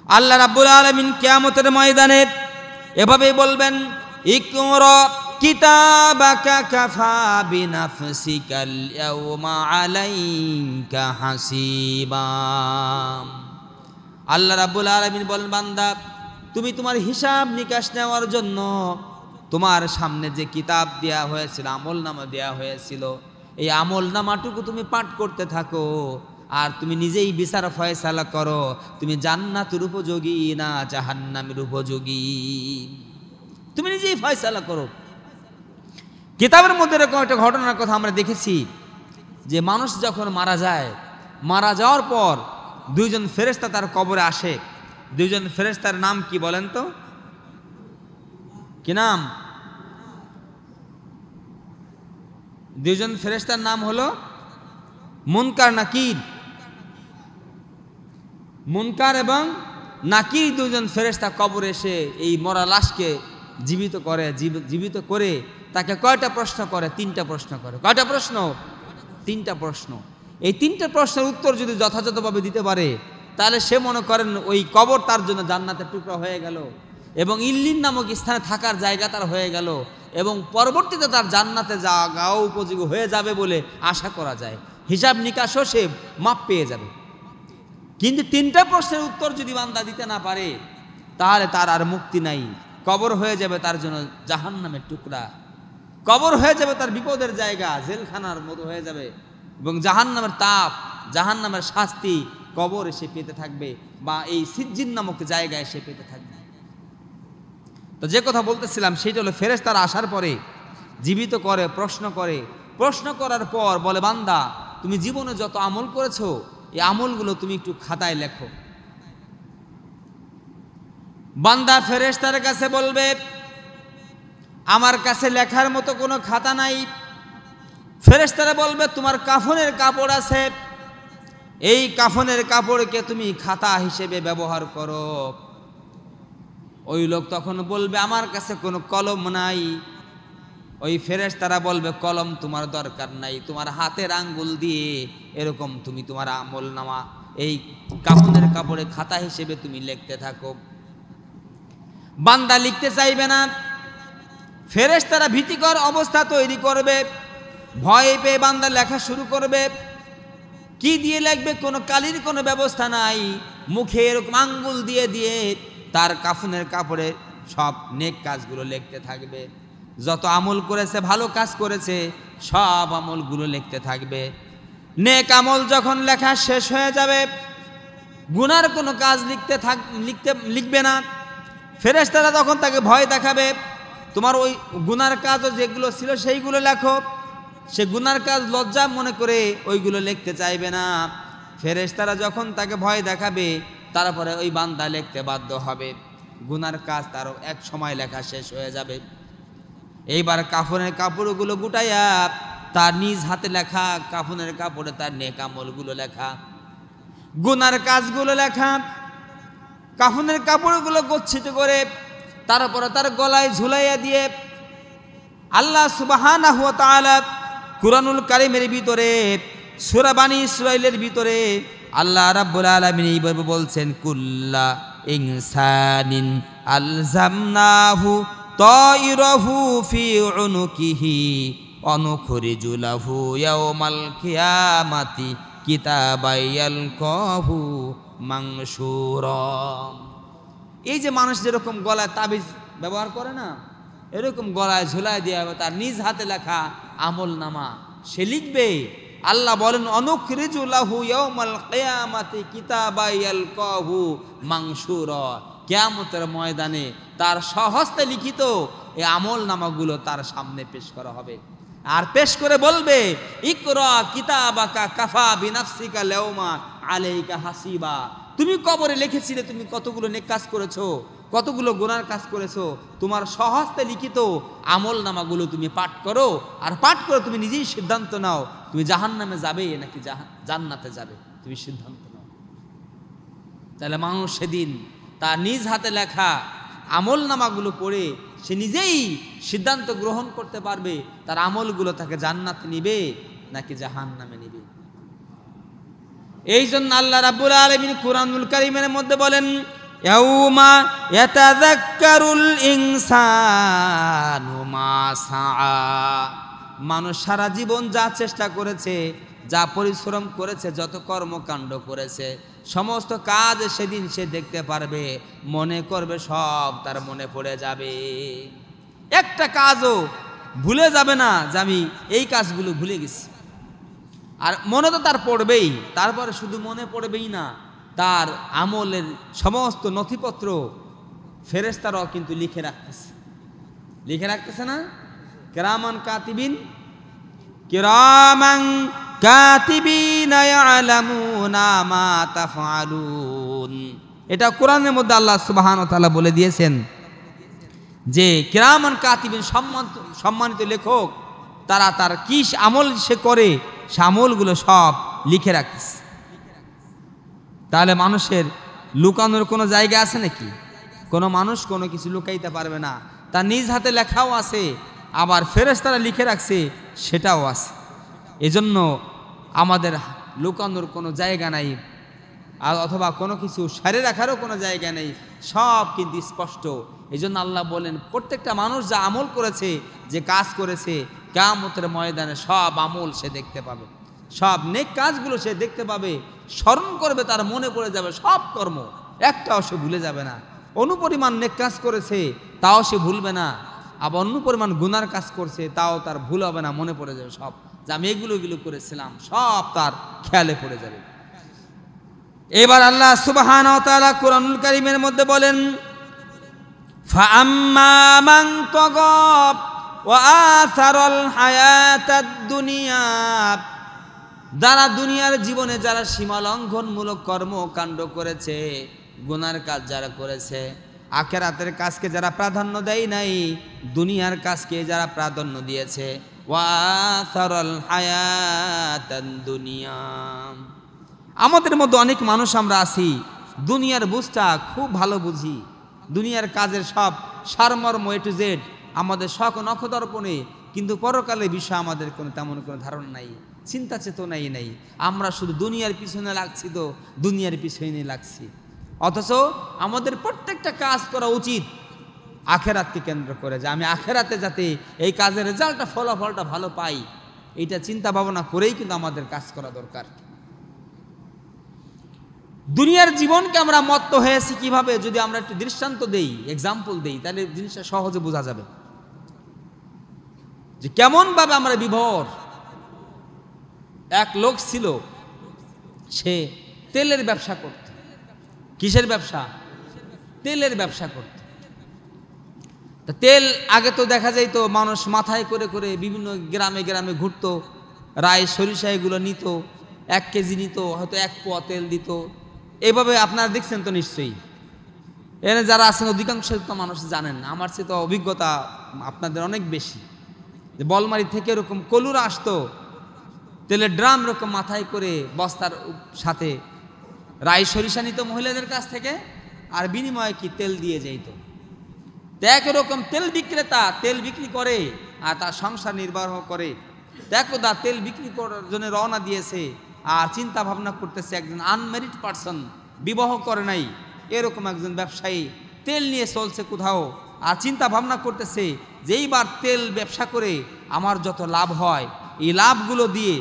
আল্লাহ রাব্বুল আলামিন কিয়ামতের ময়দানে এভাবেই বলবেন, ইকরা কিতাবাকা কাফা বিনাফসিকাল ইয়াওমা আলাইকা হাসিবা। আল্লাহ রাব্বুল আলামিন বলেন, বান্দা তুমি তোমার হিসাব নিকাশ নেওয়ার জন্য তোমার সামনে যে কিতাব দেয়া হয়েছিল, আমল নামা দেয়া হয়েছিল, এই আমল নামাটুকু তুমি পাঠ করতে থাকো আর তুমি নিজেই বিচার ফয়সালা করো, তুমি জান্নাতের উপযোগী না জাহান্নামের উপযোগী, তুমি নিজেই ফয়সালা করো। কিতাবের মধ্যে এরকম একটা ঘটনার কথা আমরা দেখেছি যে মানুষ যখন মারা যায়, মারা যাওয়ার পর দুইজন ফেরেশতা তার কবরে আসে। দুইজন ফেরেশতার নাম কি বলেন তো? কি নাম? দুইজন ফেরেশতার নাম হলো মুনকার নাকির। মুনকার এবং নাকির দুজন ফেরেশতা কবরে এসে এই মরা লাশকে জীবিত করে তাকে কয়টা প্রশ্ন করে? 3টা প্রশ্ন করে। কয়টা প্রশ্ন? 3টা প্রশ্ন। এই 3টা প্রশ্নের উত্তর যদি যথাযথভাবে দিতে পারে তাহলে সে মনে করেন ওই কবর তার জন্য জান্নাতের টুকরা হয়ে গেল এবং ইল্লিন নামক স্থানে থাকার জায়গা তার হয়ে গেল এবং পরবর্তীতে তার জান্নাতে যাওয়া উপযোগী হয়ে যাবে বলে আশা করা যায়। হিসাব নিকাশও সে মাপ পেয়ে যাবে। কিন্তু 3টা প্রশ্নের উত্তর যদি বান্দা দিতে না পারে তাহলে তার আর মুক্তি নাই। কবর হয়ে যাবে তার জন্য জাহান্নামের টুকরা, কবর হয়ে যাবে তার বিপদের জায়গা, জেলখানার মতো হয়ে যাবে এবং জাহান্নামের তাপ, জাহান্নামের শাস্তি কবর এসে পেতে থাকবে বা এই সিজ্জিন নামক জায়গায় এসে পেতে থাকবে। তো যে কথা বলতেছিলাম সেটা হলো ফেরেশতারা আসার পরে জীবিত করে, প্রশ্ন করার পর বলে, বান্দা তুমি জীবনে যত আমল করেছো এই আমলগুলো তুমি একটু খাতায় লেখো। বান্দা ফেরেশতার কাছে বলবে, আমার কাছে লেখার মতো কোনো খাতা নাই। ফেরেশতারা বলবে, তোমার কাফনের কাপড় আছে, এই কাফনের কাপড়কে তুমি খাতা হিসেবে ব্যবহার করো। ওই লোক তখন বলবে, আমার কাছে কোনো কলম নাই। ওই ফেরেশতারা বলবে, কলম তোমার দরকার নাই, তোমার হাতের আঙ্গুল দিয়ে এরকম তুমি তোমার আমল নামা এই কাফনের কাপড়ে খাতা হিসেবে তুমি লিখতে থাকো। বান্দা লিখতে চাইবে না। ফেরেশতারা ভীতিকর অবস্থা তৈরি করবে, ভয় পেয়ে বান্দা লেখা শুরু করবে। কি দিয়ে লিখবে? কোনো কালির কোনো ব্যবস্থা নাই। মুখে এরকম আঙ্গুল দিয়ে দিয়ে তার কাফনের কাপড়ে সব নেক কাজগুলো লিখতে থাকবে। যত আমল করেছে, ভালো কাজ করেছে, সব আমলগুলো লিখতে থাকবে। নেক আমল যখন লেখা শেষ হয়ে যাবে, গুনার কোনো কাজ লিখবে না। ফেরেশতারা তখন তাকে ভয় দেখাবে, তোমার ওই গুনার কাজও যেগুলো ছিল সেইগুলো লেখো। সে গুনার কাজ লজ্জা মনে করে ওইগুলো লিখতে চাইবে না। ফেরেশতারা যখন তাকে ভয় দেখাবে তারপরে ওই বান্দা লিখতে বাধ্য হবে। গুনার কাজ তারও এক সময় লেখা শেষ হয়ে যাবে। এইবার কাফনের কাপড়গুলো গুটাইয়া তার নিজ হাতে লেখা কাফনের কাপড়ে তার নেক আমলগুলো লেখা, গুনার কাজগুলো লেখা, কাফনের কাপড়গুলো গচ্ছিত করে তারপরে তার গলায় ঝুলাইয়া দিয়ে আল্লাহ সুবহানাহু ওয়া তাআলা কুরআনুল কারীমের ভিতরে সূরা বানী ইসরাঈলের ভিতরে আল্লাহ রাব্বুল আলামিন এইভাবে বলছেন, কুল্লা ইনসানিন আলজামনাহু তায়রাহু ফি উনুকিহি অনুখরিজু লাহু ইয়াওমাল কিয়ামাতি কিতাবান ইয়ালকাহু মানশুরা। এই যে মানুষ যেরকম গলায় তাবিজ ব্যবহার করে না, এরকম গলায় ঝুলায় দিয়ে তার নিজ হাতে লেখা আমল নামা সে লিখবে। আল্লাহ বলেন, অনুখরিজু লাহু ইয়াওমাল কিয়ামাতি কিতাবান ইয়ালকাহু মানশুরা। কিয়ামতের ময়দানে তার স্বহস্তে লিখিত এই আমল নামাগুলো তার সামনে পেশ করা হবে। আর পেশ করে বলবে, ইকরা কিতাবাকা কাফা বিনাফসিকা ইয়াওমা আলাইকা হাসিবা। তুমি কবরে লিখেছিলে তুমি কতগুলো নেক কাজ করেছো, কতগুলো গুনার কাজ করেছো, তোমার স্বহস্তে লিখিত আমল নামাগুলো তুমি পাঠ করো। আর পাঠ করে তুমি নিজেই সিদ্ধান্ত নাও তুমি জাহান্নামে যাবে নাকি জান্নাতে যাবে, তুমি সিদ্ধান্ত নাও। তাহলে মানুষ সেদিন তার নিজ হাতে লেখা আমল নামাগুলো পড়ে সে নিজেই সিদ্ধান্ত গ্রহণ করতে পারবে তার আমলগুলো তাকে জান্নাতে নিবে নাকি জাহান্নামে নিবে। এই জন্য আল্লাহ রাব্বুল আলামিন কুরআনুল কারীমের মধ্যে বলেন, ইয়াউমা ইয়াতাযাক্কারুল ইনসানু মা সাআ। মানুষ সারা জীবন যা চেষ্টা করেছে, যা পরিশ্রম করেছে, যত কর্মকাণ্ড করেছে, সমস্ত কাজ সেদিন সে দেখতে পারবে, মনে করবে, সব তার মনে পড়ে যাবে। একটা কাজও ভুলে যাবে না যে আমি এই কাজগুলো ভুলে গেছি। আর মনে তো তার পড়বেই, তারপরে শুধু মনে পড়বেই না, তার আমলের সমস্ত নথিপত্র ফেরেশতারাও কিন্তু লিখে রাখতেছে না? কিরামান কাতিবিন, কিরামান কাতিবিনা ইয়ালামুনা মা তাফআলুন। এটা কোরআনের মধ্যে আল্লাহ সুবহানাহু ওয়া তাআলা বলে দিয়েছেন যে কিরামান কাতিবিন, সম্মানিত লেখক, তারা তার কি আমল সে করে, সে আমলগুলো সব লিখে রাখতেছে। তাহলে মানুষের লুকানোর কোনো জায়গা আছে নাকি? কোনো মানুষ কোনো কিছু লুকাইতে পারবে না। তার নিজ হাতে লেখাও আছে, আবার ফেরেশতারা লিখে রাখছে সেটাও আছে। এজন্য আমাদের লুকানোর কোনো জায়গা নাই, আর অথবা কোনো কিছু সারে রাখারও কোনো জায়গা নেই, সব কিন্তু স্পষ্ট। এই জন্য আল্লাহ বলেন, প্রত্যেকটা মানুষ যা আমল করেছে, যে কাজ করেছে, কিয়ামতের ময়দানে সব আমল সে দেখতে পাবে, সব নেক কাজগুলো সে দেখতে পাবে, স্মরণ করবে, তার মনে পড়ে যাবে সব কর্ম, একটাও সে ভুলে যাবে না। অনুপরিমাণ নেক কাজ করেছে তাও সে ভুলবে না, আবার অন্য পরিমাণ গুনার কাজ করছে তাও তার ভুল হবে না, মনে পড়ে যাবে সব, যে আমি এগুলো করেছিলাম, সব তার খেয়ালে পড়ে যাবে। এবার আল্লাহ সুবহানাহু ওয়া তাআলা কুরআনুল কারীমের মধ্যে বলেন, ফাআম্মা মান তাগা ওয়া আসারাল হায়াতাদ দুনিয়া। যারা দুনিয়ার জীবনে যারা সীমালঙ্ঘনমূলক কর্মকাণ্ড করেছে, গুনার কাজ যারা করেছে, আখিরাতের কাজকে যারা প্রাধান্য দেয় নাই, দুনিয়ার কাজকে যারা প্রাধান্য দিয়েছে, ওয়া আসারাল হায়াতাদ দুনিয়া। আমাদের মধ্যে অনেক মানুষ আমরা আছি, দুনিয়ার বুঝটা খুব ভালো বুঝি, দুনিয়ার কাজের সব সারমর্ম এ টু জেড আমাদের শখ নখদর্পণে, কিন্তু পরকালের বিষয়ে আমাদের কোনো তেমন কোনো ধারণা নাই, চিন্তা চেতনাই নাই। আমরা শুধু দুনিয়ার পিছনে লাগছি, তো দুনিয়ার পিছনে লাগছি, অথচ আমাদের প্রত্যেকটা কাজ করা উচিত আখেরাতকে কেন্দ্র করে, যে আমি আখেরাতে যাতে এই কাজের রেজাল্টটা, ফলাফলটা ভালো পাই, এইটা চিন্তা ভাবনা করেই কিন্তু আমাদের কাজ করা দরকার। দুনিয়ার জীবনকে আমরা মত্ত হয়েছি কিভাবে, যদি আমরা একটু দৃষ্টান্ত দেই, এক্সাম্পল দেই, তাহলে জিনিসটা সহজে বোঝা যাবে যে কেমন ভাবে আমরা বিভোর। এক লোক ছিল, সে তেলের ব্যবসা করত। কিসের ব্যবসা? তেলের ব্যবসা করত। তেল আগে তো দেখা যাইতো মানুষ মাথায় করে করে বিভিন্ন গ্রামে গ্রামে ঘুরতো, রায় সরিষা এগুলো নিত, 1 কেজি নিত, হয়তো 1 পোয়া তেল দিত। এইভাবে আপনারা দেখছেন তো নিশ্চয়ই, এখানে যারা আছেন অধিকাংশ তো মানুষ জানেন, আমার চেয়ে তো অভিজ্ঞতা আপনাদের অনেক বেশি, যে বলমারি থেকে এরকম কলুরা আসতো, তেলের ড্রাম এরকম মাথায় করে বস্তার সাথে রাই সরিষা নিত মহিলাদের কাছ থেকে, আর বিনিময়ে কি তেল দিয়ে যাইত। একরকম তেল বিক্রেতা তেল বিক্রি করে আর তার সংসার নির্বাহ করে। একদা তেল বিক্রি করার জন্য রওনা দিয়েছে, আর চিন্তা ভাবনা করতেছে, একজন আনম্যারিড পার্সন, বিবাহ করে নাই, এরকম একজন ব্যবসায়ী তেল নিয়ে চলছে কোথাও, আর চিন্তা ভাবনা করতেছে যে এইবার তেল ব্যবসা করে আমার যত লাভ হয়, এই লাভগুলো দিয়ে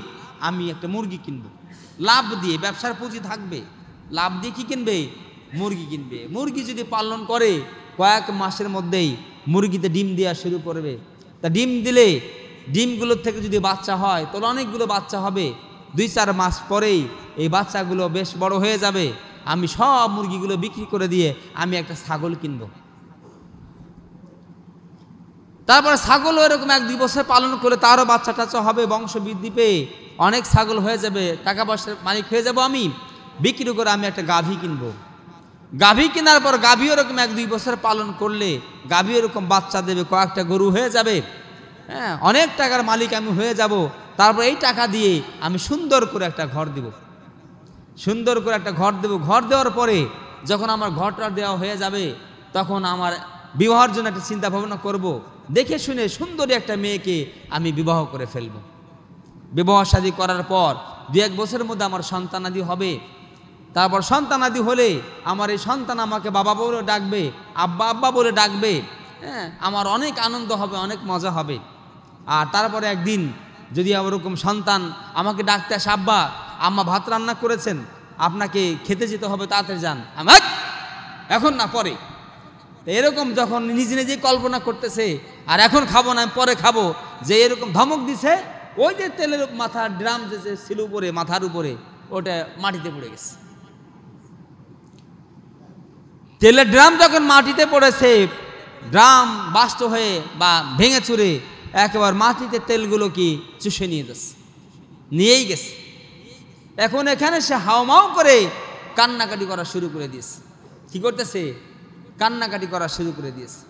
আমি একটা মুরগি কিনবো। লাভ দিয়ে ব্যবসার পুঁজি থাকবে, লাভ দিয়ে কি কিনবে? মুরগি কিনবে। মুরগি যদি পালন করে কয়েক মাসের মধ্যেই মুরগিতে ডিম দেওয়া শুরু করবে। তা ডিম দিলে ডিমগুলোর থেকে যদি বাচ্চা হয় তাহলে অনেকগুলো বাচ্চা হবে, 2-4 মাস পরেই এই বাচ্চাগুলো বেশ বড় হয়ে যাবে। আমি সব মুরগিগুলো বিক্রি করে দিয়ে আমি একটা ছাগল কিনব। তারপরে ছাগলও এরকম 1-2 বছর পালন করে তারও বাচ্চা টাচ্চা হবে, বংশ বৃদ্ধি পেয়ে অনেক ছাগল হয়ে যাবে, টাকা পয়সার মালিক হয়ে যাব আমি। বিক্রি করে আমি একটা গাভী কিনবো। গাভী কেনার পর গাভী এরকম 1-2 বছর পালন করলে গাভী এরকম বাচ্চা দেবে, কয়েকটা গরু হয়ে যাবে, হ্যাঁ, অনেক টাকার মালিক আমি হয়ে যাব। তারপর এই টাকা দিয়ে আমি সুন্দর করে একটা ঘর দেব, সুন্দর করে একটা ঘর দেব। ঘর দেওয়ার পরে যখন আমার ঘরটা দেওয়া হয়ে যাবে, তখন আমার বিবাহের জন্য একটা চিন্তা ভাবনা করব। দেখে শুনে সুন্দরী একটা মেয়েকে আমি বিবাহ করে ফেলব। বিবাহ শাদী করার পর 2-1 বছরের মধ্যে আমার সন্তানাদি হবে। তারপর সন্তানাদি হলে আমার এই সন্তান আমাকে বাবা বলে ডাকবে, আব্বা আব্বা বলে ডাকবে, হ্যাঁ, আমার অনেক আনন্দ হবে, অনেক মজা হবে। আর তারপরে একদিন যদি ওরকম সন্তান আমাকে ডাকতে আসে, আব্বা আম্মা ভাত রান্না করেছেন, আপনাকে খেতে যেতে হবে, তাড়াতাড়ি যান, আমার এখন না পরে। এরকম যখন নিজে নিজেই কল্পনা করতেছে, আর এখন খাবো না পরে খাবো, যে এরকম ধমক দিছে, ওই যে তেলের মাথার ড্রাম যে ছিল উপরে মাথার উপরে, ওটা মাটিতে পড়ে গেছে। তেলের ড্রাম যখন মাটিতে পড়েছে, ড্রাম বাস্ট হয়ে বা ভেঙে চুরে একেবারে মাটিতে তেলগুলো কি চুষে নিয়ে যাচ্ছে, নিয়েই গেছে। এখন এখানে সে হাওমাও করে কান্নাকাটি করা শুরু করে দিয়েছে। কি করতেছে? কান্নাকাটি করা শুরু করে দিয়েছে,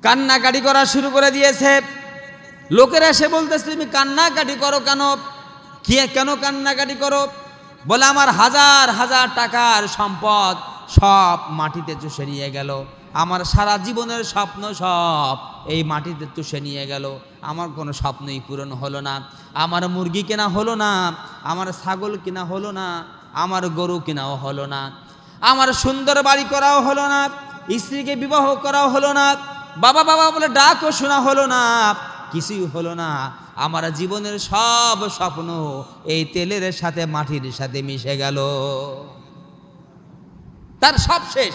কান্নাকাটি করা শুরু করে দিয়েছে। লোকেরা এসে বলতেছে, তুমি কান্নাকাটি করো কেন? কেন কান্নাকাটি করো? বলে, আমার হাজার হাজার টাকার সম্পদ সব মাটিতে চুষে নিয়ে গেল, আমার সারা জীবনের স্বপ্ন সব এই মাটিতে চুষে নিয়ে গেল, আমার কোনো স্বপ্নই পূরণ হলো না, আমার মুরগি কেনা হলো না, আমার ছাগল কেনা হলো না, আমার গরু কেনাও হলো না, আমার সুন্দর বাড়ি করাও হলো না, স্ত্রীকে বিবাহ করাও হলো না, বাবা বাবা বলে ডাকও শোনা হলো না, কিছুই হলো না। আমার জীবনের সব স্বপ্ন এই তেলের সাথে মাটির সাথে মিশে গেল, তার সব শেষ।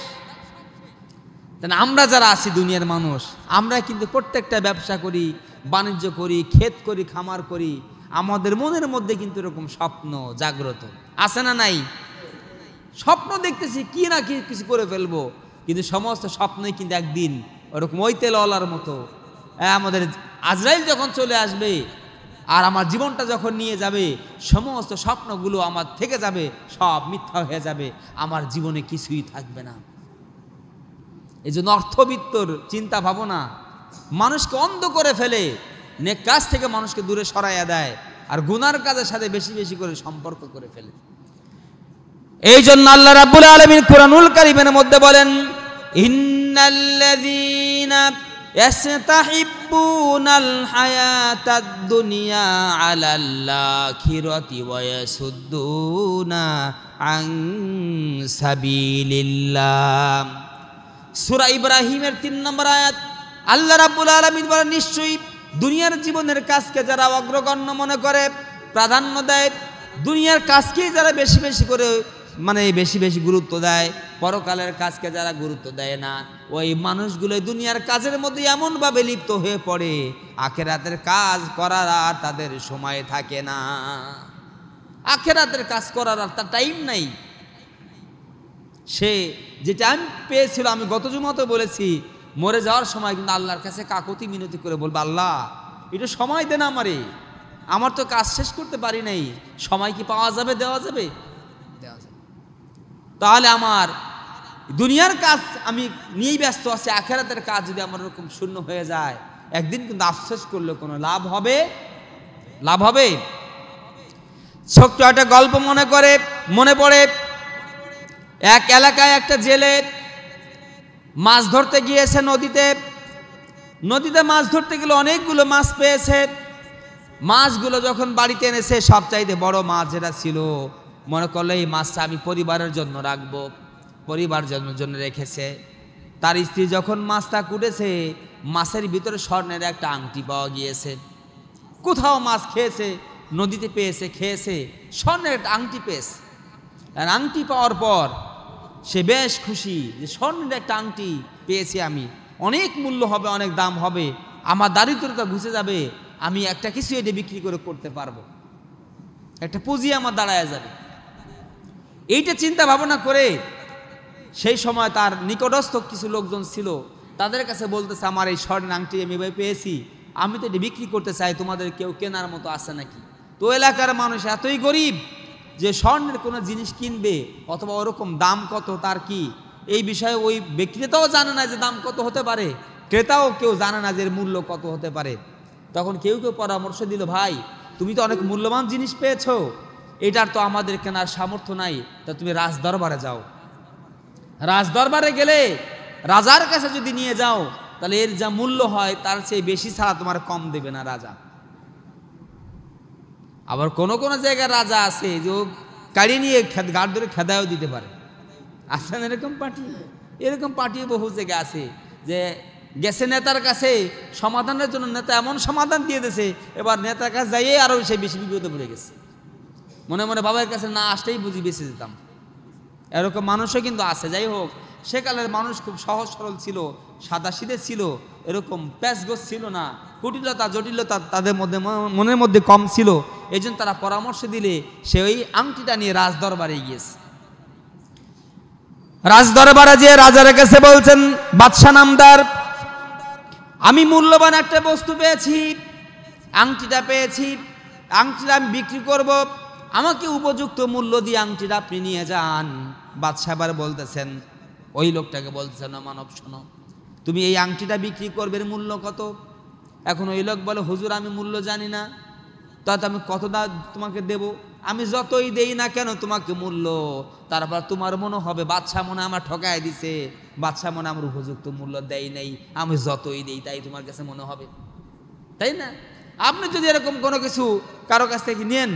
আমরা যারা আছি দুনিয়ার মানুষ, আমরা কিন্তু প্রত্যেকটা ব্যবসা করি, বাণিজ্য করি, ক্ষেত করি, খামার করি, আমাদের মনের মধ্যে কিন্তু এরকম স্বপ্ন জাগ্রত আছে না নাই? স্বপ্ন দেখতেছি কি না কি কিছু করে ফেলবো, কিন্তু সমস্ত স্বপ্নই কিন্তু একদিন ওরকম ওই তেলওয়ালার মতো আমাদের আজরাইল যখন চলে আসবে আর আমার জীবনটা যখন নিয়ে যাবে, সমস্ত স্বপ্নগুলো আমার থেকে যাবে, সব মিথ্যা হয়ে যাবে, আমার জীবনে কিছুই থাকবে না। এই জন্য অর্থবিত্তর চিন্তা ভাবনা মানুষকে অন্ধ করে ফেলে, নেক কাজ থেকে মানুষকে দূরে সরাইয়া দেয়, আর গুনার কাজের সাথে বেশি বেশি করে সম্পর্ক করে ফেলে। এই জন্য আল্লাহ রাব্বুল আলামিন কুরআনুল কারীমের মধ্যে বলেন, ইন্নাল্লাযীনা ইয়াস্তাহিব্বুনাল হায়াতাদ দুনিয়া আলাল আখিরাতি ওয়া ইয়াসুদ্দুনা আন সাবিলিল্লাহ। সূরা ইব্রাহিমের ৩ নম্বর আয়াত। আল্লাহ রাব্বুল আলামিন বলেন, নিশ্চয়ই দুনিয়ার জীবনের কাজকে যারা অগ্রগণ্য মনে করে, প্রাধান্য দেয়, দুনিয়ার কাজকেই যারা বেশি বেশি করে বেশি বেশি গুরুত্ব দেয়, পরকালের কাজকে যারা গুরুত্ব দেয় না, ওই মানুষগুলো দুনিয়ার কাজের মধ্যে এমনভাবে লিপ্ত হয়ে পড়ে, আখিরাতের কাজ করার আর তাদের সময় থাকে না। আখিরাতের কাজ করার আর তার টাইম নাই। সে যে টাইম পেয়েছিল, আমি গত জুমাতে বলেছি, মরে যাওয়ার সময় কিন্তু আল্লাহর কাছে কাকুতি মিনতি করে বলবে, আল্লাহ একটু সময় দেন আমারে, আমার তো কাজ শেষ করতে পারি নাই, সময় কি পাওয়া যাবে? দেওয়া যাবে? দেওয়া যাবে। তাহলে আমার দুনিয়ার কাজ আমি নিয়েই ব্যস্ত আছি, আখিরাতের কাজ যদি আমার এরকম শূন্য হয়ে যায়, একদিন কিন্তু আফসোস করলে কোনো লাভ হবে? লাভ হবে? ছোট্ট একটা গল্প মনে পড়ে। এক এলাকায় একটা জেলে মাছ ধরতে গিয়েছে নদীতে মাছ ধরতে গেলে অনেকগুলো মাছ পেয়েছে। মাছগুলো যখন বাড়িতে এনেছে, সবচাইতে বড় মাছ যেটা ছিল, মনে করলে এই মাছটা আমি পরিবারের জন্য রাখবো, পরিবার জন্য রেখেছে। তার স্ত্রী যখন মাছটা কুটেছে, মাছের ভিতরে স্বর্ণের একটা আংটি পাওয়া গিয়েছে। কোথাও মাছ খেয়েছে, নদীতে পেয়েছে, খেয়েছে, স্বর্ণের একটা আংটি পেয়েছে। আর আংটি পাওয়ার পর সে বেশ খুশি যে স্বর্ণের একটা আংটি পেয়েছি আমি, অনেক মূল্য হবে, অনেক দাম হবে, আমার দারিদ্রতা ঘুচে যাবে, আমি একটা কিছু এটা বিক্রি করে করতে পারবো, একটা পুঁজি আমার দাঁড়ায় যাবে। এইটা চিন্তা ভাবনা করে সেই সময় তার নিকটস্থ কিছু লোকজন ছিল, তাদের কাছে বলতেছে, আমার এই স্বর্ণের আংটি আমি পেয়েছি, আমি তো এটা বিক্রি করতে চাই, তোমাদের কেউ কেনার মতো আছে নাকি? তো এলাকার মানুষ এতই গরিব যে স্বর্ণের কোনো জিনিস কিনবে অথবা ওরকম দাম কত তার কি, এই বিষয়ে ওই বিক্রেতাও জানে না যে দাম কত হতে পারে, ক্রেতাও কেউ জানে না যে এর মূল্য কত হতে পারে। তখন কেউ পরামর্শ দিল, ভাই তুমি তো অনেক মূল্যবান জিনিস পেয়েছো, এটার তো আমাদের কেনার সামর্থ্য নাই, তা তুমি রাজদরবারে যাও। রাজদরবারে গেলে রাজার কাছে যদি নিয়ে যাও, তাহলে এর যা মূল্য হয় তার চেয়ে বেশি ছাড়া তোমার কম দেবে না রাজা। আবার কোন কোন জায়গায় রাজা আছে যে কাড়িয়ে নিয়ে গাড় ধরে খেদায়ও দিতে পারে। আছে না এরকম পার্টি? এরকম পার্টি বহু জায়গায় আছে যে গেছে নেতার কাছে সমাধানের জন্য, নেতা এমন সমাধান দিয়ে দিয়েছে, এবার নেতার কাছে যাইয়ে আরও সে বেশি বিপদে পড়ে গেছে। মনে মনে বাবার কাছে না আসলেই বুঝি বেঁচে যেতাম। এরকম মানুষও কিন্তু আছে। যাই হোক, সেকালের মানুষ খুব সহজ সরল ছিল, সাদাসিধে ছিল, এরকম প্যাচগোছ ছিল না, কুটিলতা জটিলতা তাদের মধ্যে মনের মধ্যে কম ছিল। এই জন্য তারা পরামর্শ দিলে সে ওই আংটিটা নিয়ে রাজদরবারে গিয়েছে। রাজদরবারে যে রাজার কাছে বলছেন, বাদশা নামদার, আমি মূল্যবান একটা বস্তু পেয়েছি, আংটিটা পেয়েছি, আংটিটা আমি বিক্রি করব, আমাকে উপযুক্ত মূল্য দিয়ে আংটিটা আপনি নিয়ে যান। বাদশা আবার বলতেছেন, ওই লোকটাকে বলতেছেন, মানব শোনো, তুমি এই আংটিটা বিক্রি করবে, মূল্য কত? এখন ওই লোক বলে, হুজুর আমি মূল্য জানি না, তাতে আমি কত তোমাকে দেব? আমি যতই দেই না কেন তোমাকে মূল্য, তারপর তোমার মনে হবে বাদশা মনে আমার ঠকায় দিছে, বাদশা মনে আমার উপযুক্ত মূল্য দেয় নেই, আমি যতই দেই তাই তোমার কাছে মনে হবে, তাই না? আপনি যদি এরকম কোনো কিছু কারো কাছ থেকে নেন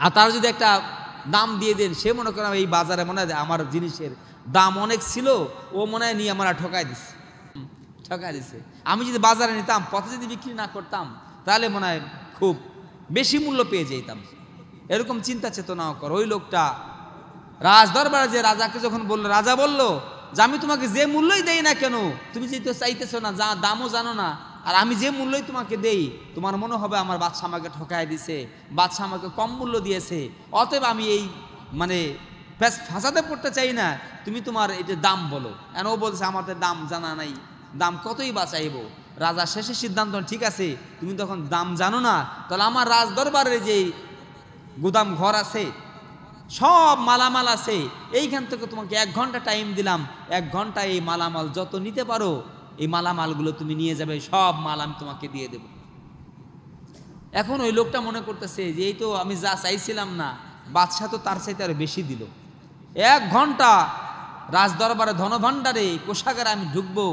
আর তার যদি একটা দাম দিয়ে দেন, সে মনে করেন এই বাজারে মনে হয় আমার জিনিসের দাম অনেক ছিল, ও মনে হয় নিয়ে আমার ঠকায় দিছে, ঠকায় দিছে। আমি যদি বাজারে নিতাম, পথে যদি বিক্রি না করতাম, তাহলে মনে হয় খুব বেশি মূল্য পেয়ে যেতাম। এরকম চিন্তা চেতনাও কর। ওই লোকটা রাজদরবারে যে রাজাকে যখন বললো, রাজা বলল যে আমি তোমাকে যে মূল্যই দেই না কেন, তুমি যেহেতু চাইতেছো না, যা দামও জানো না, আর আমি যে মূল্যই তোমাকে দেই, তোমার মনে হবে আমার বাদশা আমাকে ঠকায় দিছে, বাদশা আমাকে কম মূল্য দিয়েছে, অতএব আমি এই মানে ফাঁসাতে পড়তে চাই না, তুমি তোমার এটা দাম বলো। আর ও বলছে আমাদের দাম জানা নাই, দাম কতই বা চাইবো? রাজা শেষে সিদ্ধান্ত, ঠিক আছে তুমি তখন দাম জানো না, তাহলে আমার রাজদরবারে যে গুদাম ঘর আছে, সব মালামাল আছে, এইখান থেকে তোমাকে 1 ঘন্টা টাইম দিলাম, 1 ঘন্টায় এই মালামাল যত নিতে পারো, এই মালামালগুলো তুমি নিয়ে যাবে, সব মাল আমি তোমাকে দিয়ে দেব। এখন ওই লোকটা মনে করতেছে যে এই তো আমি যা চাইছিলাম না, বাদশা তো তার চাইতে আরো বেশি দিল। 1 ঘন্টা রাজদরবারে ধনভাণ্ডারে কোষাগারে আমি ঢুকবো,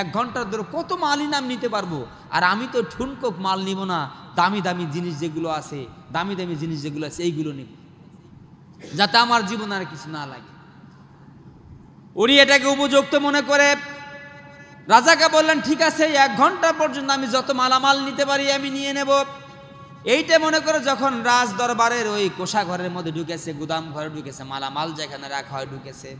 1 ঘন্টার ধরে কত মালই নাম নিতে পারবো, আর আমি তো ঠুনকো মাল নিব না, দামি দামি জিনিস যেগুলো আছে, দামি দামি জিনিস যেগুলো আছে এইগুলো নিব, যাতে আমার জীবন আর কিছু না লাগে। উনি এটাকে উপযুক্ত মনে করে রাজাকে বললেন, ঠিক আছে 1 ঘন্টা পর্যন্ত আমি যত মালামাল নিতে পারি আমি নিয়ে নেব। এইটা মনে করে যখন রাজ দরবারের ওই কোষাঘরের মধ্যে ঢুকেছে, গুদাম ঘরে ঢুকেছে, মালামাল যেখানে রাখা হয় ঢুকেছে,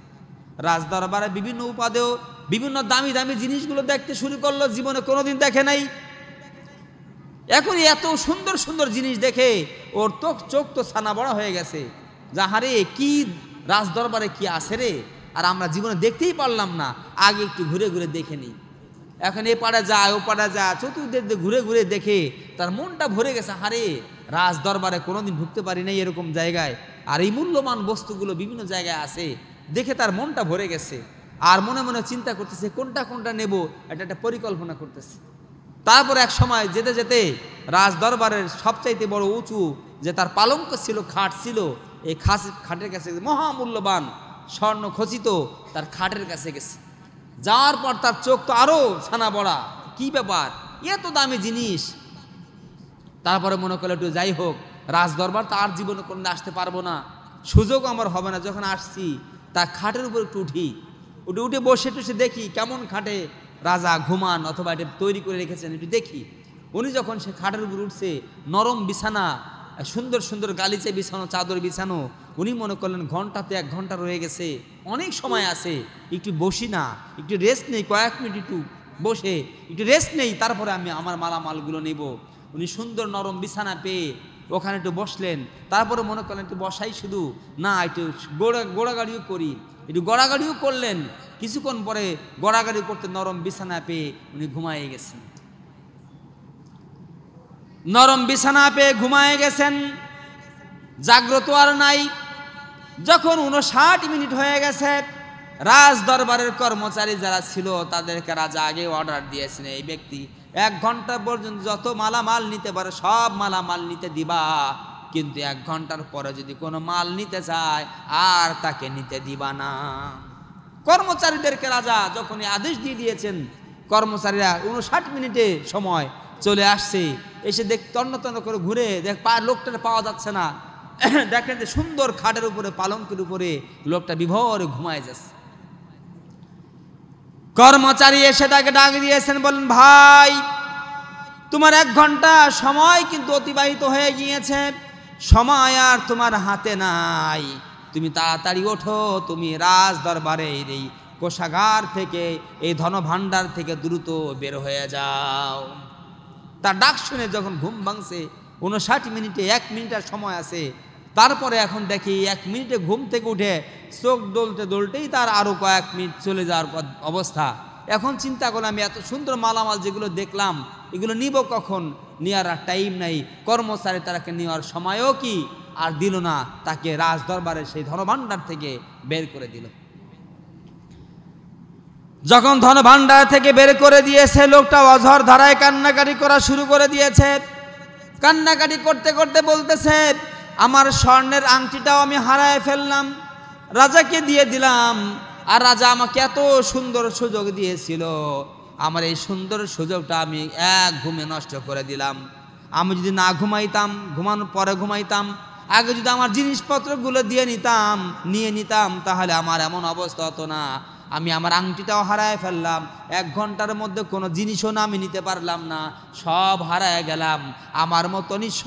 রাজ দরবারে বিভিন্ন উপাদেয় বিভিন্ন দামি দামি জিনিসগুলো দেখতে শুরু করলো, জীবনে কোনোদিন দেখে নাই। এখন এত সুন্দর সুন্দর জিনিস দেখে ওর চোখ তো ছানা বড়া হয়ে গেছে, যাহারে কি রাজ দরবারে কি আছে রে, আর আমরা জীবনে দেখতেই পারলাম না, আগে একটু ঘুরে ঘুরে দেখে নিই। এখন এ পাড়া যায় ও পাড়া যায়, চতুর্দিক ঘুরে ঘুরে দেখে তার মনটা ভরে গেছে, হারে রাজ দরবারে কোনোদিন ঢুকতে পারি নাই এরকম জায়গায়, আর এই মূল্যবান বস্তুগুলো বিভিন্ন জায়গায় আছে, দেখে তার মনটা ভরে গেছে। আর মনে মনে চিন্তা করতেছে কোনটা কোনটা নেব, এটা একটা পরিকল্পনা করতেছে। তারপর এক সময় যেতে যেতে রাজ দরবারের সবচাইতে বড় উঁচু যে তার পালঙ্ক ছিল, খাট ছিল, এই খাটের কাছে মহামূল্যবান স্বর্ণ খচিত তার খাটের কাছে গেছে। যাওয়ার পর তার চোখ তো আরো ছানা বড়া, কি ব্যাপার, এত দামি জিনিস। তারপরে মনে করলো একটু যাই হোক, রাজ দরবার তার জীবনে কোনদিন আসতে পারবো না, সুযোগ আমার হবে না, যখন আসছি তার খাটের উপর একটু উঠে বসে টুসে দেখি কেমন খাটে রাজা ঘুমান, অথবা এটা তৈরি করে রেখেছেন, একটু দেখি। উনি যখন সে খাটের উপর উঠছে, নরম বিছানা, সুন্দর সুন্দর গালিচে বিছানো, চাদর বিছানো, উনি মনে করলেন ঘন্টাতে 1 ঘন্টা রয়ে গেছে, অনেক সময় আছে, একটু বসি না, একটু রেস্ট নেই, কয়েক মিনিট একটু বসে একটু রেস্ট নেই, তারপরে আমি আমার মালামালগুলো নেব। উনি সুন্দর নরম বিছানা পেয়ে ওখানে একটু বসলেন। তারপরে মনে করলেন একটু বসাই শুধু না, একটু গোড়াগাড়িও করি, একটু গড়াগাড়িও করলেন। কিছুক্ষণ পরে গড়াগাড়ি করতে নরম বিছানা পেয়ে উনি ঘুমায়ে গেছেন। নরম বিছানা পেয়ে ঘুমায়ে গেছেন, জাগ্রত আর নাই। যখন 59 মিনিট হয়ে গেছে, রাজ দরবারের কর্মচারী যারা ছিল তাদেরকে রাজা আগে অর্ডার দিয়েছেন, এই ব্যক্তি 1 ঘন্টা পর্যন্ত যত মালামাল নিতে পারে সব মালামাল নিতে দিবা, কিন্তু 1 ঘন্টার পরে যদি কোনো মাল নিতে চায় আর তাকে নিতে দিবা না। কর্মচারীদেরকে রাজা যখনই আদেশ দিয়ে দিয়েছেন, কর্মচারীরা 59 মিনিটে সময় চলে আসছে, এসে তন্ন তন্ন করে ঘুরে লোকটাকে পাওয়া যাচ্ছে না। দেখেন যে সুন্দর খাটের উপরে পালঙ্কের উপরে লোকটা বিভোরে ঘুমায় যাচ্ছে। কর্মচারী এসে তাকে ডাক দিয়েছেন, বলেন ভাই তোমার 1 ঘন্টা সময় কিন্তু অতিবাহিত হয়ে গিয়েছে, সময় আর তোমার হাতে নাই, তুমি তাড়াতাড়ি ওঠো, তুমি রাজ দরবারের এই কোষাগার থেকে এই ধনভাণ্ডার থেকে দ্রুত বের হয়ে যাও। তার ডাক শুনে যখন ঘুম ভাঙছে, 59 মিনিটে 1 মিনিটের সময় আছে, তারপরে এখন দেখি 1 মিনিটে ঘুম থেকে উঠে চোখ ডলতে ডলতেই তার আরো কয়েক মিনিট চলে যাওয়ার অবস্থা। এখন চিন্তা করলাম আমি এত সুন্দর মালামাল যেগুলো দেখলাম এগুলো নিব কখন, নেওয়ার আর টাইম নাই। কর্মচারী তারাকে নেওয়ার সময়ও কি আর দিল না, তাকে রাজ দরবারে সেই ধনভাণ্ডার থেকে বের করে দিল। যখন ধনভাণ্ডার থেকে বের করে দিয়েছে, লোকটা অঝর ধারায় কান্নাকাটি করা শুরু করে দিয়েছে। কান্নাকাটি করতে করতে বলতেছে, আমার স্বর্ণের আংটিটাও আমি হারায় ফেললাম, রাজাকে দিয়ে দিলাম, আর রাজা আমাকে এত সুন্দর সুযোগ দিয়েছিল, আমার এই সুন্দর সুযোগটা আমি এক ঘুমে নষ্ট করে দিলাম। আমি যদি না ঘুমাইতাম, ঘুমানোর পরে ঘুমাইতাম, আগে যদি আমার জিনিসপত্রগুলো নিয়ে নিতাম তাহলে আমার এমন অবস্থা হতো না। আমি আমার আংটিটাও হারায় ফেললাম, 1 ঘন্টার মধ্যে কোনো জিনিসও না আমি নিতে পারলাম না, সব হারায় গেলাম। আমার মতো নিঃস্ব,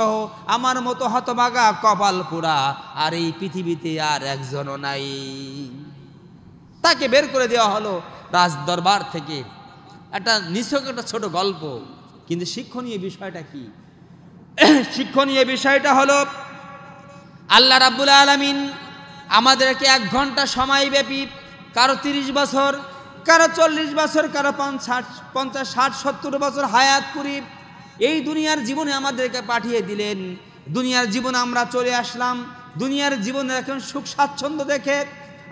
আমার মতো হতভাগা, কপাল পোড়া আর এই পৃথিবীতে আর একজনও নাই। তাকে বের করে দেওয়া হলো রাজ দরবার থেকে। একটা নিছক একটা ছোট গল্প, কিন্তু শিক্ষণীয় বিষয়টা কি? শিক্ষণীয় বিষয়টা হলো আল্লাহ রাব্বুল আলামিন আমাদেরকে 1 ঘন্টা সময় ব্যাপী, কারো 30 বছর, কারো 40 বছর, কারো 50, 60, 70 বছর হায়াত করি এই দুনিয়ার জীবনে আমাদেরকে পাঠিয়ে দিলেন। দুনিয়ার জীবনে আমরা চলে আসলাম, দুনিয়ার জীবনে এখন সুখ স্বাচ্ছন্দ্য দেখে,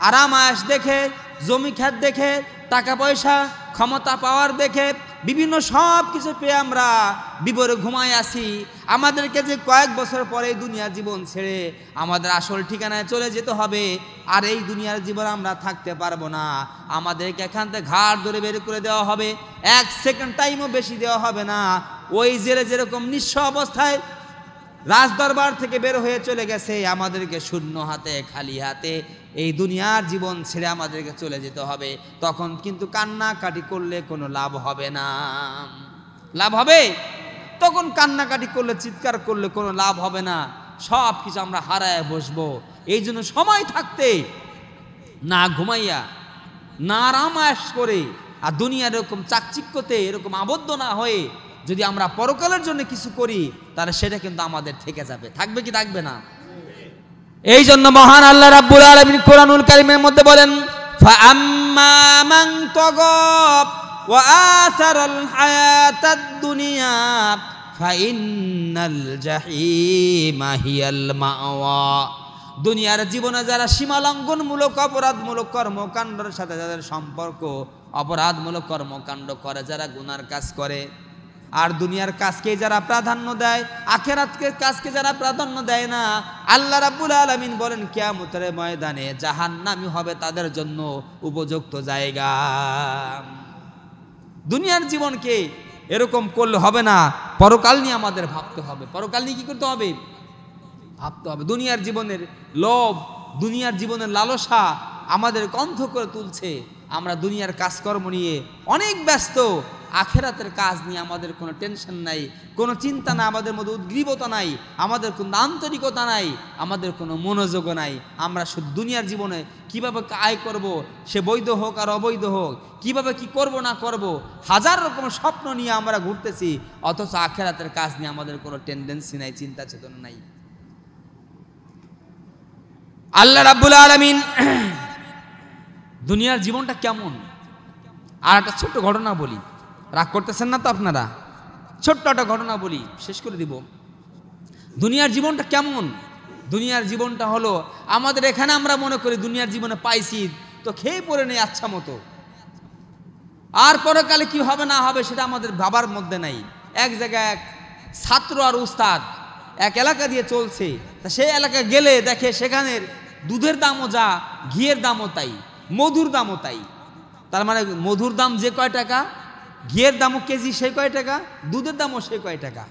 আরাম আয়েশ দেখে, জমি ক্ষেত দেখে, টাকা পয়সা ক্ষমতা পাওয়ার দেখে, বিভিন্ন সব কিছু পেয়ে আমরা বিবরে ঘুমায় আসি। আমাদেরকে যে কয়েক বছর পরে দুনিয়ার জীবন ছেড়ে আমাদের আসল ঠিকানায় চলে যেতে হবে, আর এই দুনিয়ার জীবন আমরা থাকতে পারবো না। আমাদেরকে এখান থেকে ঘাড় ধরে বের করে দেওয়া হবে, 1 সেকেন্ড টাইমও বেশি দেওয়া হবে না। ওই জেলে যেরকম নিঃস্ব অবস্থায় রাজদরবার থেকে বের হয়ে চলে গেছে, আমাদেরকে শূন্য হাতে, খালি হাতে এই দুনিয়ার জীবন ছেড়ে আমাদেরকে চলে যেতে হবে। তখন কিন্তু কান্নাকাটি করলে কোনো লাভ হবে না। লাভ হবে? তখন কান্নাকাটি করলে, চিৎকার করলে কোনো লাভ হবে না, সব কিছু আমরা হারায় বসবো। এই জন্য সময় থাকতে না ঘুমাইয়া, না আরাম আয়েশ করে, আর দুনিয়ার এরকম চাকচিক্যতে এরকম আবদ্ধ না হয়ে যদি আমরা পরকালের জন্য কিছু করি, তাহলে সেটা কিন্তু আমাদের থেকে যাবে। থাকবে কি থাকবে না? এই জন্য মহান আল্লাহ রাব্বুল আলামিন কোরআনুল কারীমের মধ্যে বলেন, ফাআম্মা মান তাগা ওয়া আসারাল হায়াতাদ দুনিয়া ফাইন্নাল জাহিমা হিয়াল মাওয়া। দুনিয়ার জীবনে যারা সীমালঙ্ঘনমূলক, অপরাধমূলক কর্মকাণ্ডের সাথে যাদের সম্পর্ক, অপরাধমূলক কর্মকাণ্ড করে, যারা গুনার কাজ করে, আর দুনিয়ার কাজকে যারা প্রাধান্য দেয়, আখিরাতের কাজকে যারা প্রাধান্য দেয় না, আল্লাহ রাব্বুল আলামিন বলেন কিয়ামতের ময়দানে জাহান্নামই হবে তাদের জন্য উপযুক্ত জায়গা। দুনিয়ার জীবনকে এরকম করলে হবে না, পরকাল নিয়ে আমাদের ভাবতে হবে। পরকাল নিয়ে কি করতে হবে? ভাবতে হবে। দুনিয়ার জীবনের লোভ, দুনিয়ার জীবনের লালসা আমাদের অন্ধ করে তুলছে। আমরা দুনিয়ার কাজকর্ম নিয়ে অনেক ব্যস্ত, আখেরাতের কাজ নিয়ে আমাদের কোনো টেনশন নাই, কোনো চিন্তা নাই, আমাদের মধ্যে উদ্গ্রীবতা নাই, আমাদের কোনো আন্তরিকতা নাই, আমাদের কোনো মনোযোগ নাই। আমরা শুধু দুনিয়ার জীবনে কিভাবে আয় করব, সে বৈধ হোক আর অবৈধ হোক, কিভাবে কি করব না করব, হাজার রকম স্বপ্ন নিয়ে আমরা ঘুরতেছি, অথচ আখেরাতের কাজ নিয়ে আমাদের কোনো টেন্ডেন্সি নাই, চিন্তা চেতনা নাই। আল্লাহ রাব্বুল আলামিন দুনিয়ার জীবনটা কেমন, আর একটা ছোট্ট ঘটনা বলি, রাগ করতেছেন না তো আপনারা? ছোট্ট একটা ঘটনা বলি, শেষ করে দিব। দুনিয়ার জীবনটা কেমন? দুনিয়ার জীবনটা হলো আমাদের এখানে আমরা মনে করি দুনিয়ার জীবনে পাইছি তো খেয়ে পড়ে নেই আচ্ছা মতো, আর পরকালে কি হবে না হবে সেটা আমাদের ভাবার মধ্যে নাই। এক জায়গায় এক ছাত্র আর উস্তাদ এক এলাকা দিয়ে চলছে, তা সেই এলাকায় গেলে দেখে সেখানের দুধের দামও যা, ঘিয়ের দামও তাই, মধুর দামও তাই। তার মানে মধুর দাম যে কয় টাকা, ঘিয়ের দামও কেজি সেই কয় টাকা, দুধের দামও সেই কয় টাকা।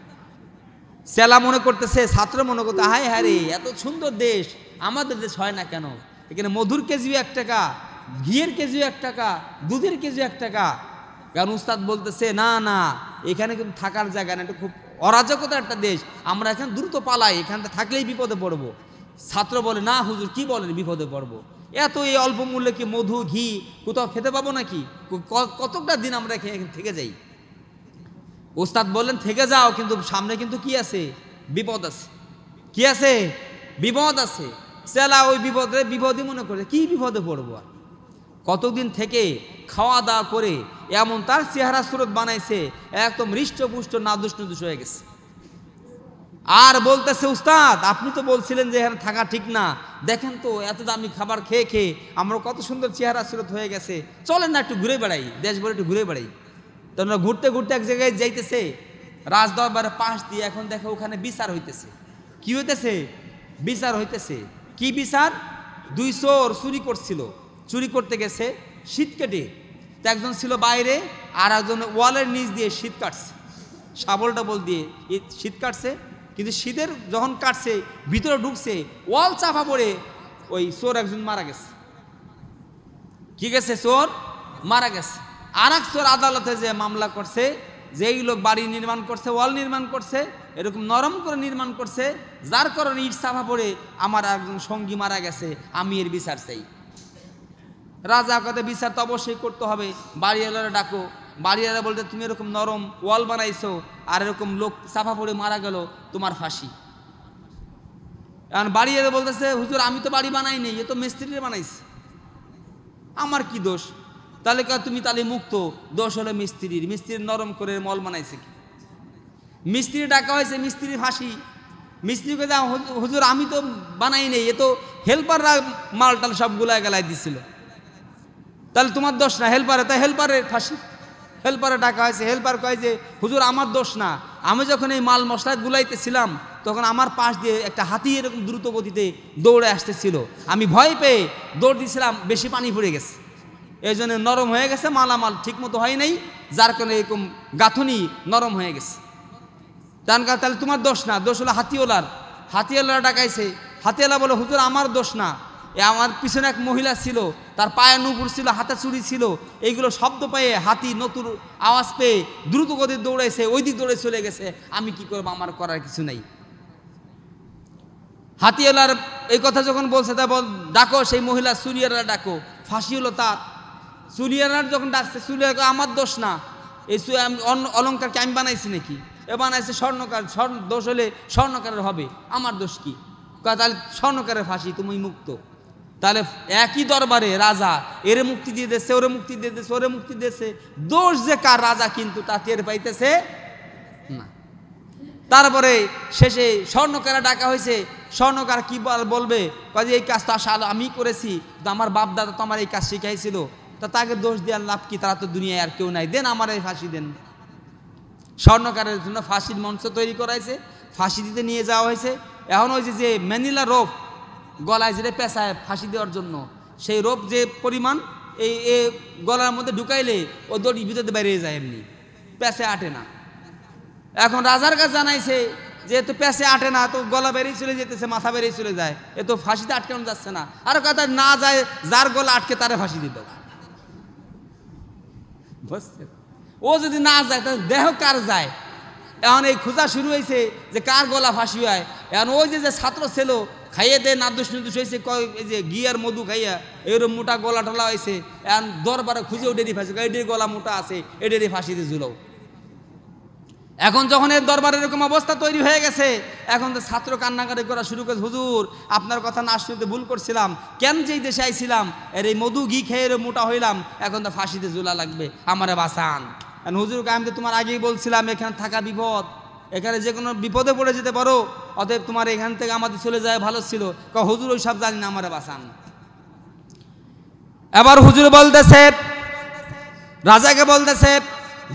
চেলা মনে করতেছে, ছাত্র মনে করতে, হায় হায় রে, এত সুন্দর দেশ, আমাদের দেশ হয় না কেন? এখানে মধুর কেজিও 1 টাকা, ঘিয়ের কেজিও 1 টাকা, দুধের কেজিও 1 টাকা। কারণ উস্তাদ বলতেছে, না না, এখানে কিন্তু থাকার জায়গা না, এটা খুব অরাজকতার একটা দেশ, আমরা এখানে দ্রুত পালাই, এখানে থাকলেই বিপদে পড়বো। ছাত্র বলে, না হুজুর কি বলেন বিপদে পড়বো? এত এই অল্প মূল্যে কি মধু ঘি কোথাও খেতে পাবো নাকি? কতটা দিন আমরা এখানে থেকে যাই? ওস্তাদ বললেন, থেকে যাও, কিন্তু সামনে কিন্তু কি আছে? বিপদ আছে। কি আছে? বিপদ আছে। চেলা ওই বিপদই মনে করে, কি বিপদে পড়বো? আর কতদিন থেকে খাওয়া দাওয়া করে এমন তার চেহারা সুরত বানাইছে, একদম হৃষ্টপুষ্ট নাদুস নুদুস হয়ে গেছে। আর বলতেছে, উস্তাদ আপনি তো বলছিলেন যে এখানে থাকা ঠিক না, দেখেন তো এত দামি খাবার খেয়ে খেয়ে আমরা কত সুন্দর চেহারা সুরত হয়ে গেছে, চলেন না একটু ঘুরে বেড়াই, দেশ ভরে একটু ঘুরে বেড়াই। তোমরা ঘুরতে ঘুরতে এক জায়গায় যাইতেছে, রাজদরবারের পাশ দিয়ে, এখন দেখো ওখানে বিচার হইতেছে। কি হইতেছে? বিচার হইতেছে। কি বিচার? 2 চোর চুরি করছিল, চুরি করতে গেছে শীত কেটে, তো একজন ছিল বাইরে, আর একজন ওয়ালের নিচ দিয়ে শীত কাটছে, শাবল টাবল দিয়ে শীত কাটছে। কিন্তু শীতের যখন কাটছে, ভিতরে ঢুকছে, ওয়াল চাপা পড়ে ওই চোর একজন মারা গেছে। কি গেছে? চোর মারা গেছে। আর এক চোর আদালতে যে মামলা করছে, যে এই লোক বাড়ি নির্মাণ করছে, ওয়াল নির্মাণ করছে, এরকম নরম করে নির্মাণ করছে, যার কারণে ইট চাপা পড়ে আমার একজন সঙ্গী মারা গেছে, আমি এর বিচার চাই। রাজা কথা, বিচার তো অবশ্যই করতে হবে, বাড়িওয়ালারা ডাকো। বাড়িওয়ালা বলতে, তুমি এরকম নরম ওয়াল বানাইছো, আর এরকম লোক চাপা পড়ে মারা গেল, তোমার ফাঁসি। কারণ বাড়িওয়ালা বলতেছে, হুজুর আমি তো বাড়ি বানাই নি, এ তো মিস্ত্রিরে বানাইছে, আমার কি দোষ? তাহলে তুমি তাহলে মুক্ত, দোষ হলো মিস্ত্রির, মিস্ত্রির নরম করে মল বানাইছে কি? মিস্ত্রি ডাকা হয়েছে, মিস্ত্রির ফাঁসি। মিস্ত্রিকে যা, হুজুর আমি তো বানাই নেই, এ তো হেল্পাররা মালটাল সবগুলা গেলাই দিছিল, তাহলে তোমার দোষ না, হেল্পারে, তাই হেল্পারের ফাঁসি। হেল্পারে ডাকা হয়েছে, হেল্পার কয় যে, হুজুর আমার দোষ না, আমি যখন এই মাল মশলা গুলাইতেছিলাম, তখন আমার পাশ দিয়ে একটা হাতি এরকম দ্রুত গতিতে দৌড়ে আসতেছিল, আমি ভয় পেয়ে দৌড় দিয়েছিলাম, বেশি পানি পড়ে গেছে, এই জন্য নরম হয়ে গেছে, মালামাল ঠিক মতো হয় নাই, যার কারণে এরকম গাঁথনি নরম হয়ে গেছে। তাহলে তোমার দোষ না, দোষ হলো হাতিওয়ালার। হাতিওয়ালারা ডাকাইছে, হাতিওয়ালা বলে, হুজুর আমার দোষ না, আমার পিছনে এক মহিলা ছিল, তার পায়ে নুপুর ছিল, হাতে চুড়ি ছিল, এইগুলো শব্দ পেয়ে হাতি নতুন আওয়াজ পেয়ে দ্রুত গতিতে দৌড়াইছে, ওই দিক দৌড়ে চলে গেছে, আমি কি করবো, আমার করার কিছু নাই। হাতিওয়ালার এই কথা যখন বলছে, তা ডাকো সেই মহিলা, চুরিয়ারা ডাকো, ফাঁসি হলো তার। চুরিয়ারার যখন ডাকছে, চুরিয়ার আমার দোষ না, এই অলঙ্কারকে আমি বানাইছি নাকি? এ বানাইছে স্বর্ণকার, দোষ হলে স্বর্ণকারের হবে, আমার দোষ কি? তাহলে স্বর্ণকারের ফাঁসি, তুমি মুক্ত। তাহলে একই দরবারে রাজা এরে মুক্তি দিয়ে দিচ্ছে, ওরে মুক্তি দিয়ে দিচ্ছে, ওরে মুক্তি দিয়েছে, দোষ যে কার? রাজা কিন্তু তা টের পাইতেছে না। তারপরে শেষে স্বর্ণকারে ডাকা হয়েছে, স্বর্ণকার কি বলবে? কাজে এই কাজ তো আসলে আমি করেছি, তো আমার বাপ দাদা তো আমার এই কাজ শিখাইছিল, তা তাকে দোষ দেওয়ার লাভ কি? তারা তো দুনিয়ায় আর কেউ নাই, দেন আমার এই ফাঁসি দেন। স্বর্ণকারের জন্য ফাঁসির মঞ্চ তৈরি করাইছে, ফাঁসি দিতে নিয়ে যাওয়া হয়েছে। এখন ওই যে ম্যানিলা রোপ গলায় যেটা পেঁচায় ফাঁসি দেওয়ার জন্য, সেই রোপ যে পরিমাণ, এই গলার মধ্যে ঢুকাইলে ও দড়ি ভিতরে বেরিয়ে যায়, এমনি পেঁচে আটে না। এখন রাজার কাছে জানাইছে যে এত পেঁচে আটে না, তো গলা বেরিয়ে চলে যেতেছে, মাথা বেরিয়ে চলে যায়, এ তো ফাঁসিতে আটকানো যাচ্ছে না। আর কথা না যায়, যার গলা আটকে তারে ফাঁসি দিত। বুঝছেন? ও যদি না যায়, তাহলে দেহ কার যায়? এখন এই খোঁজা শুরু হয়েছে যে কার গলা ফাঁসি হয়। এখন ওই যে ছাত্র ছিল, খাইয়ে দেয়, নাদুস নুদুস হয়েছে, এই যে ঘি আর মধু খাইয়া এরকম মোটা গলা টলা হয়েছে, এখন দরবারে খুঁজেও ডেরি ফাঁসি, এটির গলা মোটা আছে, এটির ফাঁসিতে ঝুলাও। এখন যখন এর দরবারে এরকম অবস্থা তৈরি হয়ে গেছে, এখন তো ছাত্র কান্নাকাটি করা শুরু করে, হুজুর আপনার কথা না শুনতে ভুল করছিলাম, কেন যেই দেশে আইছিলাম, এর এই মধু ঘি খেয়ে মোটা হইলাম, এখন তো ফাঁসিতে ঝুলা লাগবে, আমারে বাঁচান। হুজুরকে আমি তো তোমার আগেই বলছিলাম, এখানে থাকা বিপদ, এখানে যে কোনো বিপদে পড়ে যেতে পারো, অতএব তোমার এখান থেকে আমাদের চলে যায় ভালো ছিল। হুজুর ওই সব জানি না, আমারে বাঁচান। এবার হুজুর বলতেছে, রাজাকে বলতেছে,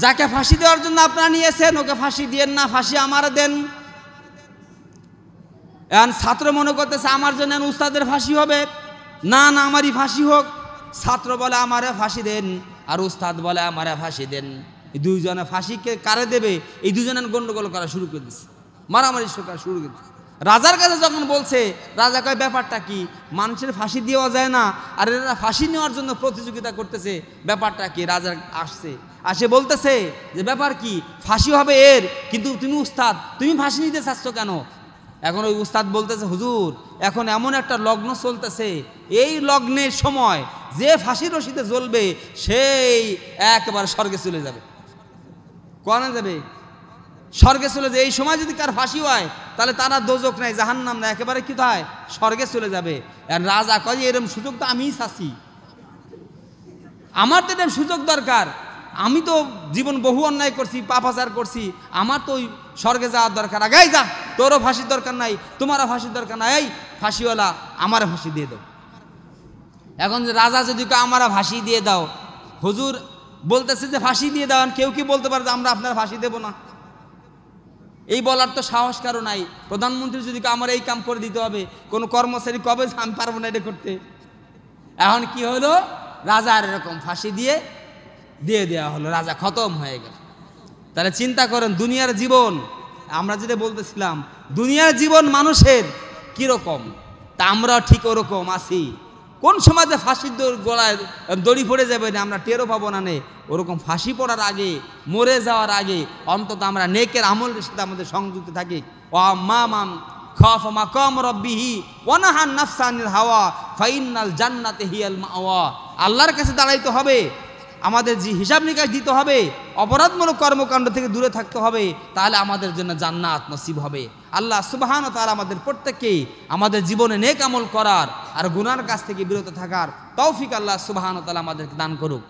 যাকে ফাঁসি দেওয়ার জন্য আপনারা নিয়েছেন ওকে ফাঁসি দিয়েন না, ফাঁসি আমার দেন। এখন ছাত্র মনে করতেছে আমার জন্য উস্তাদের ফাঁসি হবে, না না আমারই ফাঁসি হোক। ছাত্র বলে আমারে ফাঁসি দেন, আর উস্তাদ বলে আমারে ফাঁসি দেন। এই দুইজনে ফাঁসিকে কারে দেবে, এই দুজনের গন্ডগোল করা শুরু করে দিচ্ছে। মারামারি শুরু করছে। রাজার কাছে যখন বলছে, রাজা কয় ব্যাপারটা কি, মানুষের ফাঁসি দেওয়া যায় না, আর এরা ফাঁসি নেওয়ার জন্য প্রতিযোগিতা করতেছে, ব্যাপারটা কি? রাজা আসে বলতেছে যে ব্যাপার কি, ফাঁসি হবে এর, কিন্তু তুমি উস্তাদ, তুমি ফাঁসি নিতে চাচ্ছ কেন? এখন ওই উস্তাদ বলতেছে, হুজুর এখন এমন একটা লগ্ন চলতেছে, এই লগ্নের সময় যে ফাঁসির রশিতে জ্বলবে সেই একবার স্বর্গে চলে যাবে। কোনে যাবে? স্বর্গে চলে যায়। এই সময় যদি কার ফাঁসি হয় তাহলে তারা দোজক নাই, জাহান্নাম না, একেবারে কি হয় স্বর্গে চলে যাবে। আর রাজা কয় এরকম সুযোগ তো আমিই চাচ্ছি, আমার তো এরকম সুযোগ দরকার, আমি তো জীবন বহু অন্যায় করছি, পাপাচার করছি, আমার তো ওই স্বর্গে যাওয়ার দরকার। আগে যা, তোরও ফাঁসির দরকার নাই, তোমারও ফাঁসির দরকার নাই, এই ফাঁসিওয়ালা আমারও ফাঁসি দিয়ে দাও। এখন যে রাজা যদি আমারা ফাঁসি দিয়ে দাও, হুজুর বলতেছে যে ফাঁসি দিয়ে দাও, কেউ কি বলতে পারে যে আমরা আপনার ফাঁসি দেব না? এই বলার তো সাহস কারো নাই। প্রধানমন্ত্রী যদি আমার এই কাম করে দিতে হবে, কোনো কর্মচারী কবে আমি পারবো না এটা করতে। এখন কি হলো, রাজার এরকম ফাঁসি দিয়ে দেওয়া হলো, রাজা খতম হয়ে গেল। তাহলে চিন্তা করেন দুনিয়ার জীবন, আমরা যেটা বলতেছিলাম দুনিয়ার জীবন মানুষের কিরকম, তা আমরাও ঠিক ওরকম আছি। কোন সময় যে ফাঁসির গলায় দড়ি পড়ে যাবে না আমরা টেরও পাবো না। ওরকম ফাঁসি পড়ার আগে, মরে যাওয়ার আগে অন্তত আমরা নেকের আমলের সাথে আমাদের সংযুক্ত থাকি। ও মাম খাফ মাকাম রাব্বিহি ওয়া নাহান নাফসা আনিল হাওয়া ফাইনাল জান্নাতে হিয়াল মাওয়া। আল্লাহর কাছে দাঁড়াইতে হবে, আমাদের যে হিসাব নিকাশ দিতে হবে, অপরাধমূলক কর্মকাণ্ড থেকে দূরে থাকতে হবে, তাহলে আমাদের জন্য জান্নাত নসিব হবে। আল্লাহ সুবহানাহু ওয়া তাআলা আমাদের প্রত্যেককে আমাদের জীবনে নেক আমল করার আর গুনার কাছ থেকে বিরত থাকার তৌফিক আল্লাহ সুবহানাহু ওয়া তাআলা আমাদেরকে দান করুক।